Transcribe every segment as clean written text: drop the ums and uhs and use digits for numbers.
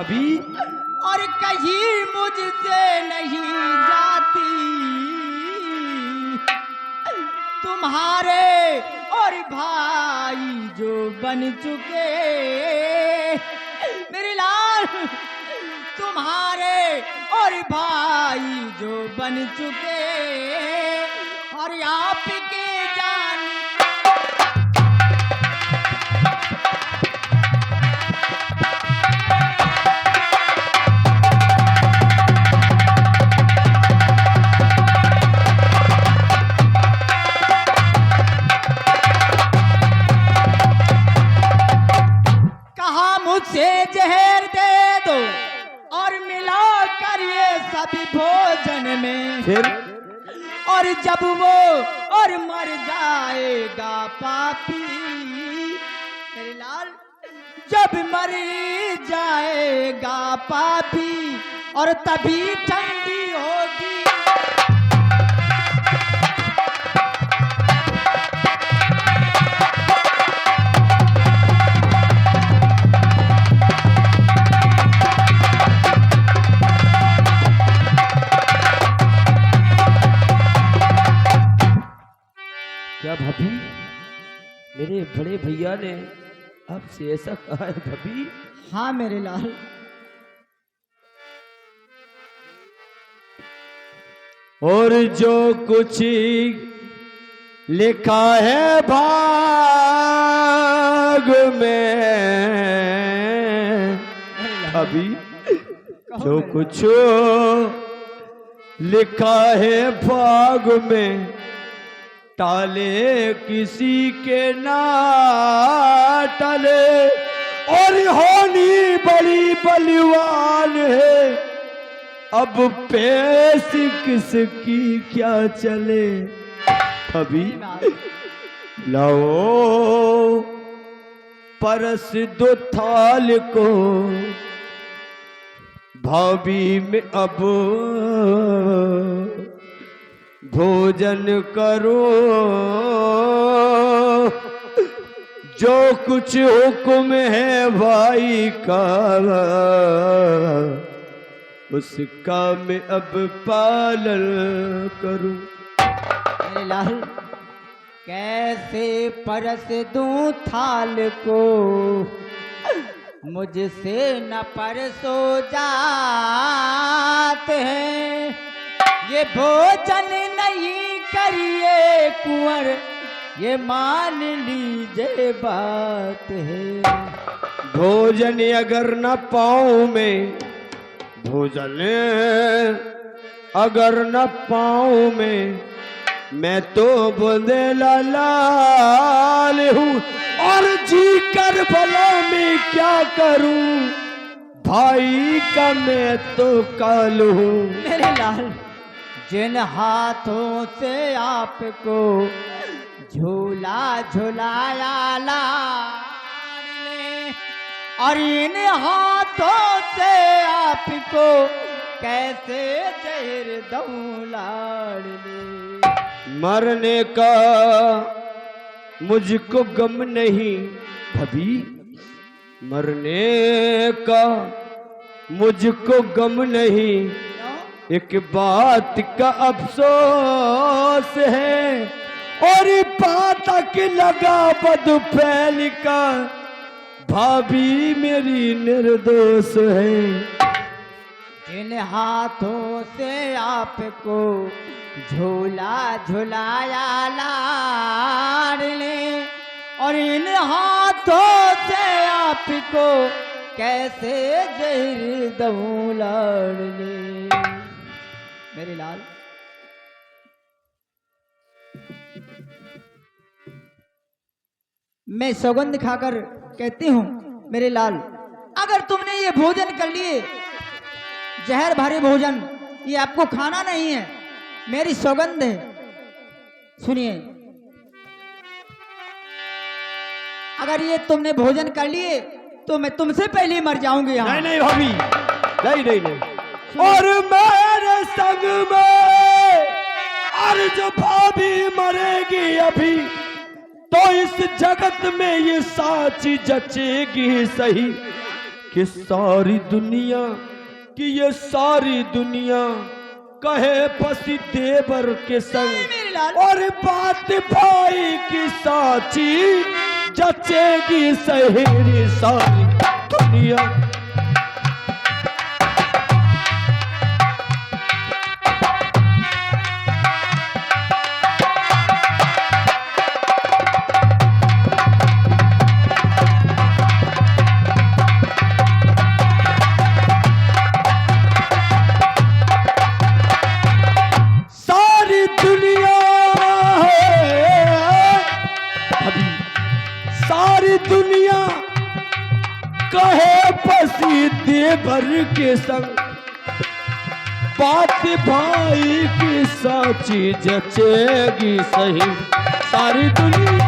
अभी और कहीं मुझसे नहीं जाती तुम्हारे और भाई जो बन चुके मेरे लाल तुम्हारे और भाई जो बन चुके और आपके जान मुझसे जहर दे दो और मिला कर ये सभी भोजन में फिर और जब वो और मर जाएगा पापी मेरे लाल जब मर जाएगा पापी और तभी ठंडी होगी क्या भाभी मेरे बड़े भैया ने आपसे ऐसा कहा है भाभी? हाँ मेरे लाल और जो कुछ लिखा है भाग में अभी जो कुछ लिखा है भाग में टाले किसी के ना टले और होनी बड़ी बलवान है अब पेश किसकी क्या चले अभी लाओ परस दो थाल को भाभी में अब भोजन करो जो कुछ हुक्म है भाई का उसका मैं अब पालन करूं। मेरे लाल कैसे परस दूं थाल को मुझसे न परसो जाते हैं ये भोजन नहीं करिए कुंवर ये मान लीजिए बात है भोजन अगर न पाऊं मैं भोजन अगर न पाऊं मैं तो बुंदेला लाल हूँ और जी कर भला मैं क्या करूं भाई का मैं तो काल हूँ। मेरे लाल जिन हाथों से आपको झूला झुलाया लाडले और इन हाथों से आपको कैसे जहर दूं लाडले मरने का मुझको गम नहीं भाभी मरने का मुझको गम नहीं एक बात का अफसोस है और पातक लगा बद फैल का भाभी मेरी निर्दोष है जिन हाथों से आपको झूला झुलाया लाडले और इन हाथों से आपको कैसे जहर दूं लाडले मेरे लाल मैं सौगंध खाकर कहती हूं मेरे लाल अगर तुमने ये भोजन कर लिए जहर भरे भोजन ये आपको खाना नहीं है मेरी सौगंध है सुनिए अगर ये तुमने भोजन कर लिए तो मैं तुमसे पहले ही मर जाऊंगी यहाँ। नहीं भाभी नहीं और मेरे संग में और जो भाभी मरेगी अभी तो इस जगत में ये साची जचेगी सही कि सारी दुनिया कि ये सारी दुनिया कहे पसी देवर के संग, मेरे लाल। और बात भाई की साची जचेगी सहेरी सारी दुनिया। दुनिया कहे पसी देवर के संग, बात भाई की साची जचेगी सही सारी दुनिया।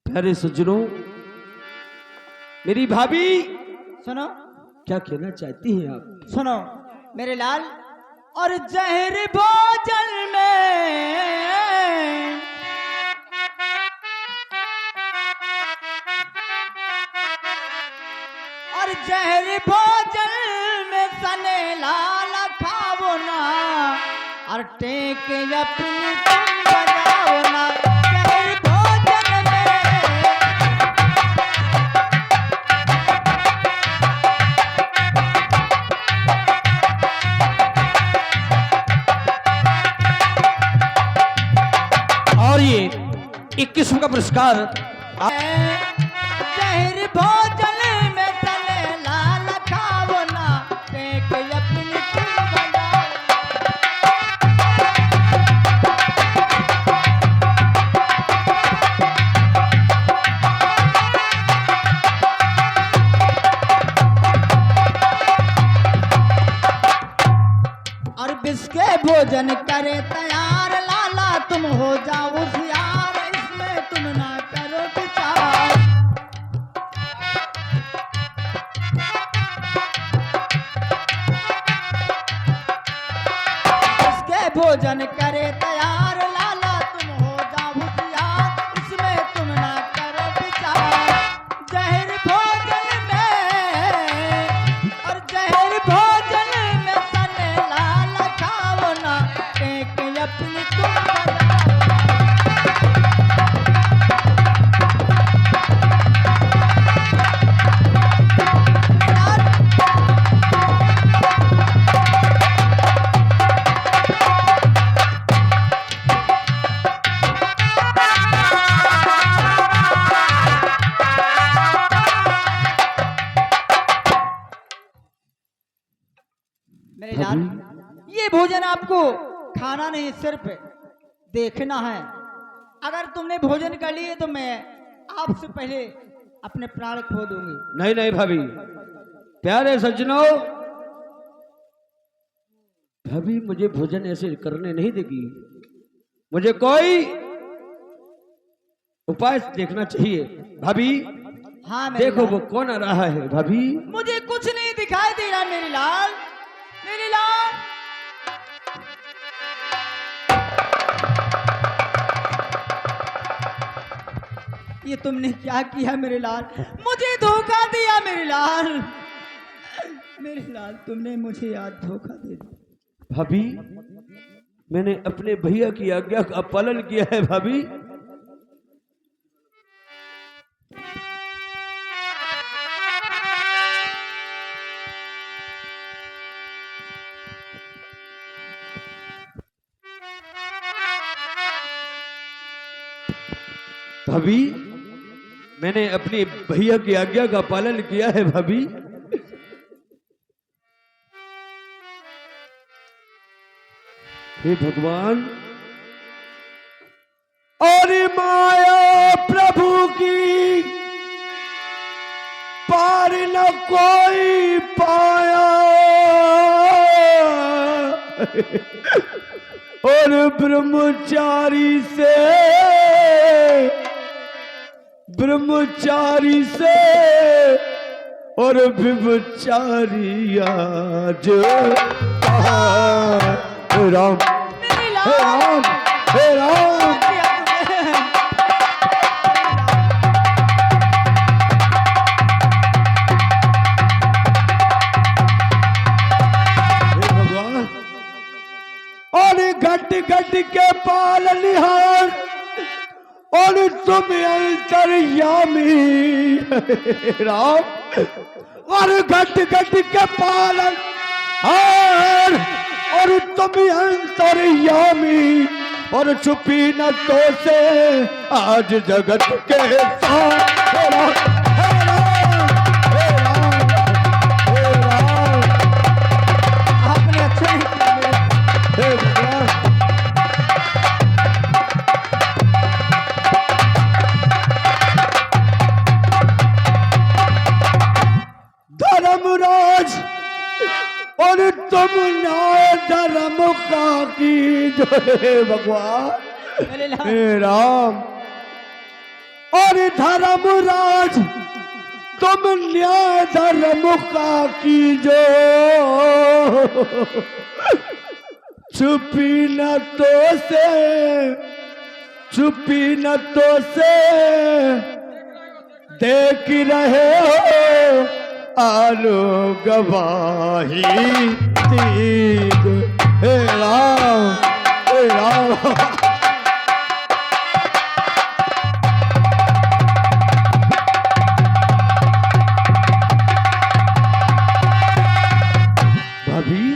अरे सज्जनों, मेरी भाभी सुनो, क्या कहना चाहती हैं आप? सुनो मेरे लाल। और जहर भोजन में और जहर भोजन में सने लाल खाओ ना, और टेक अपनी तुम बजाओ ना। जहर भोजन में एक किस्म का पुरस्कार जहर भोजन में तले लाल खाओ ना, टेक अपनी तुम बजाओ। और बिस्के भोजन करे तैयार लाला, तुम हो जाओ होशियार, इसमें तुम ना करो विचार। इसके भोजन करे तैयार लाला, तुम हो जाओ होशियार, इसमें तुम ना करो विचार। जहर भोजन में और जहर भोजन में सने लाल खाओ ना, टेक अपनी तुम बजाओ। मेरे लाल, ये भोजन आपको खाना नहीं, सिर्फ देखना है। अगर तुमने भोजन कर लिए तो मैं आपसे पहले अपने प्राण खो दूंगी। नहीं नहीं भाभी, प्यारे सज्जनों, भाभी मुझे भोजन ऐसे करने नहीं देगी। मुझे कोई उपाय देखना चाहिए। भाभी हाँ मेरे देखो लाल। वो कौन आ रहा है। भाभी मुझे कुछ नहीं दिखाई दे रहा मेरे लाल, मेरे लाल। ये तुमने क्या किया मेरे लाल? मुझे धोखा दिया मेरे लाल, मेरे लाल, तुमने मुझे आज धोखा दे दिया। भाभी मैंने अपने भैया की आज्ञा का पालन किया है। भाभी भाभी मैंने अपनी भैया की आज्ञा का पालन किया है। भाभी हे भगवान, और माया प्रभु की पार न कोई पाया, और ब्रह्मचारी से और विचारी आज कहाँ। हे राम मेरे हे लाल राम हे राम। किया तुमने। हे भगवान और घट घट के पाल निहार और तुम अंतर्यामी। हे राम और घट घट के पालन हार और तुम अंतर्यामी और छुपी न तो से आज जगत के साथ। हे राम, हे राम, हे राम, हे राम। आपने अच्छा नहीं किया मेरे। हे भगवान धर्मराज और तुम न्याय धर्म का की जो। हे भगवान मेरे लाल हे राम और धर्मराज तुम न्याय धर्म का की जो। छुपी न तो से छुपी न तो से देख रहे हो आलो गवाही तीद। हे राम हे राम। भाभी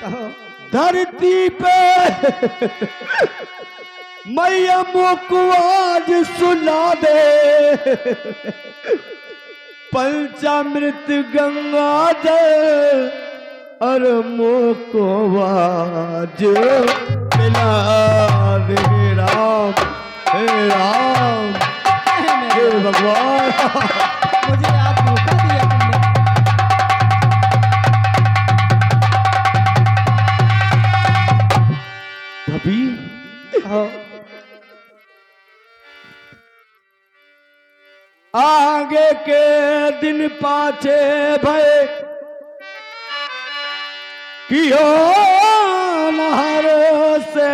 कहो। धरती पे मैया मुझको आज सुला दे पंचामृत गंगा जल और मुझको आज मिला दे। हे राम हे राम हे भगवान। मुझे आज धोखा दिया तुमने। भाभी कहो। आगे के दिन पाछे भय कियो नहर से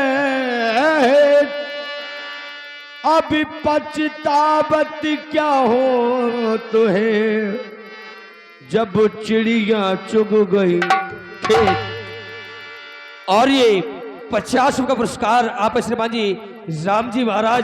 अभी पछतावत क्या हो तुहे जब चिड़िया चुग गई खेत। और ये 50 रुपये का पुरस्कार आप श्रीमान जी राम जी महाराज